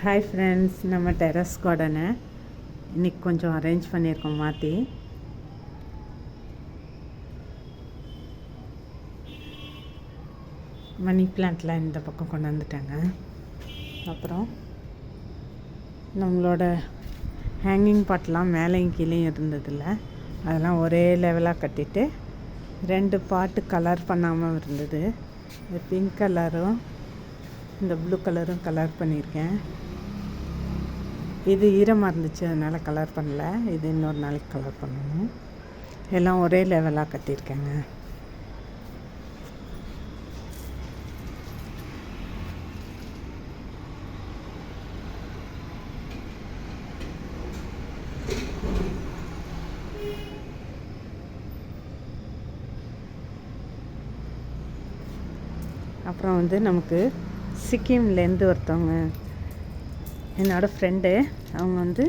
Hi friends, நம்ம terrace கார்டனை இன்றைக்கி கொஞ்சம் அரேஞ்ச் பண்ணியிருக்கோம் மாற்றி. மணி பிளான்ட்லாம் இந்த பக்கம் கொண்டு வந்துட்டாங்க. அப்புறம் நம்மளோட ஹேங்கிங் பாட்லாம் மேலேயும் கீழேயும் இருந்ததில்ல, அதெல்லாம் ஒரே லெவலாக கட்டிட்டு 2 பாட்டு கலர் பண்ணாமல் இருந்தது. இந்த பிங்க் கலரும் இந்த ப்ளூ கலரும் கலர் பண்ணியிருக்கேன். இது ஈரமாக இருந்துச்சு, அதனால் கலர் பண்ணல. இது இன்னொரு நாளைக்கு கலர் பண்ணணும். எல்லாம் ஒரே லெவலாக கட்டியிருக்கேங்க. அப்புறம் நமக்கு சிக்கிம்லேருந்து ஒருத்தவங்க, என்னோடய ஃப்ரெண்டு, அவங்க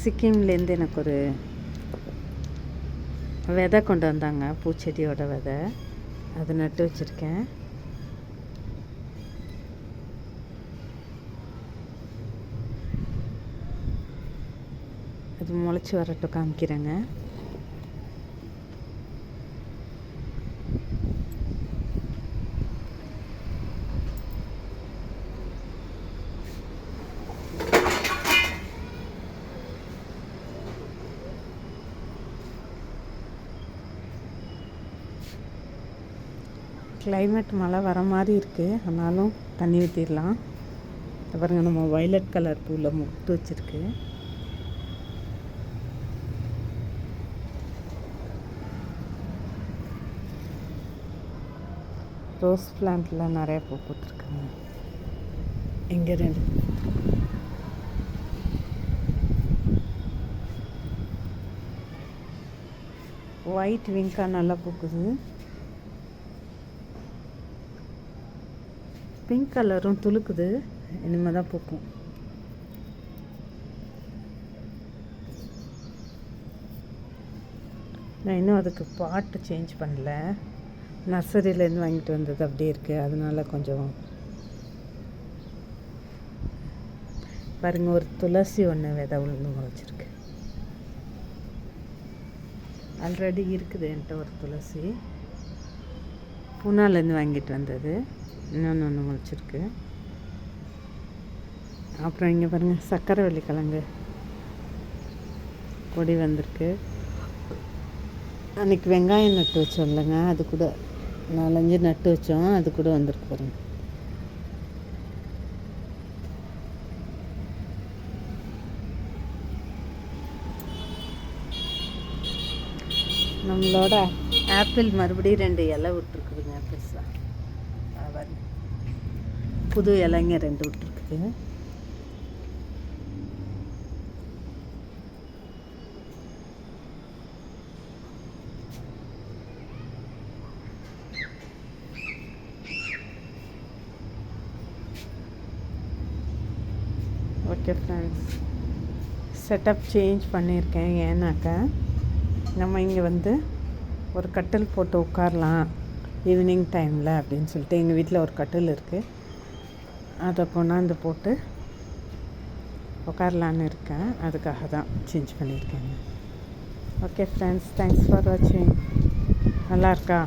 சிக்கிம்லேருந்து எனக்கு ஒரு விதை கொண்டு வந்தாங்க, பூச்செடியோட விதை. அதை நட்டு வச்சுருக்கேன். அது முளைச்சி வரட்டும், காமிக்கிறேங்க. கிளைமேட் மழை வர மாதிரி இருக்குது, ஆனாலும் தண்ணி ஊற்றிடலாம். பாருங்க, நம்ம வயலட் கலர் பூவில் முட்டு வச்சுருக்கு. ரோஸ் பிளான்ட்லாம் நிறைய பூ போட்டிருக்குங்க. இங்கே 2 ஒயிட் விங்கா நல்லா பூக்குது. பிங்க் கலரும் துளுக்குது, இனிமேல் தான் பூக்கும். நான் இன்னும் அதுக்கு பாட்டு சேஞ்ச் பண்ணல. நர்சரியிலேருந்து வாங்கிட்டு வந்தது அப்படியே இருக்குது. அதனால கொஞ்சம் பாருங்கள், ஒரு துளசி ஒன்று விதை உளுந்து முளைச்சிருக்கு. ஆல்ரெடி இருக்குது என்கிட்ட ஒரு துளசி, பூனாலேருந்து வாங்கிட்டு வந்தது. இன்னொன்று முளைச்சிருக்கு. அப்புறம் இங்கே பாருங்கள், சக்கரவள்ளி கிழங்கு கொடி வந்திருக்கு. அன்றைக்கி வெங்காயம் நட்டு வச்சோம் இல்லைங்க, அது கூட 4-5 நட்டு வச்சோம், அது கூட வந்திருக்கு பாருங்கள். நம்மளோட ஆப்பிள் மறுபடியும் 2 இலை விட்டுருக்குதுங்க. ஆப்பிள்ஸாக புது இலைங்க 2 விட்டுருக்குது. ஓகே ஃப்ரெண்ட்ஸ், செட்டப் சேஞ்ச் பண்ணியிருக்கேன். ஏன்னாக்கா நம்ம இங்கே ஒரு கட்டில் போட்டு உட்காரலாம் ஈவினிங் டைமில் அப்படின்னு சொல்லிட்டு, எங்கள் வீட்டில் ஒரு கட்டில் இருக்குது, அதை கொண்டாந்து போட்டு உட்காரலான்னு இருக்கேன். அதுக்காக தான் சேஞ்ச் பண்ணியிருக்கேங்க. ஓகே ஃப்ரெண்ட்ஸ், தேங்க்ஸ் ஃபார் வாட்சிங். நல்லா இருக்கா?